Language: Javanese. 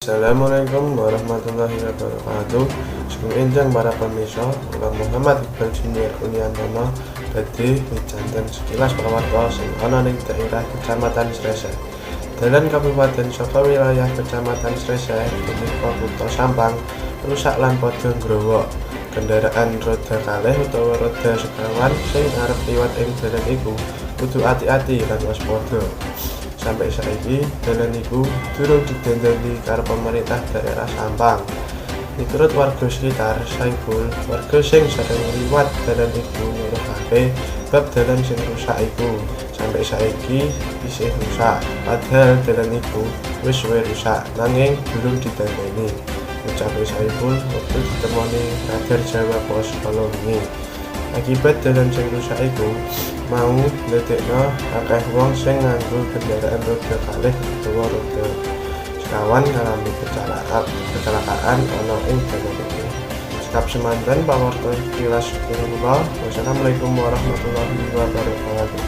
Assalamualaikum warahmatullahi wabarakatuh. Sugeng enjang para pemirsa, kula Muhammad Iqbal Junior Uniantono badhe micanten sekilas pawarta sing ana ning daerah Kecamatan Sresek. Dalan Kabupaten saka wilayah Kecamatan Sresek punika Kutha Sampang rusak lan padha ngrowok. Kendaraan roda kalih utawa roda sekawan sing arep liwat ing dalan iku kudu ati-ati lan waspada. Sampai saiki dalan iku durung didandani karo pemerintah daerah Sampang. Miturut warga sekitar, Saiful, warga sing sering liwat dalan iku nyuruhake bab dalan sing rusak iku. Sampai saiki isih rusak, padahal dalan iku wis suwe rusak, nanging durung didandani. Ucape Saiful waktu ditemoni Radar Jawa Pos Kolongi. Akibat dalan sing rusak iku mau ndadekno akeh wong sing nganggo kendaraan roda kalih utawa roda sekawan ngalami kecelakaan ana ing dalan iki. Sekap semanten pawarta kilas kula. Wassalamualaikum warahmatullahi wabarakatuh.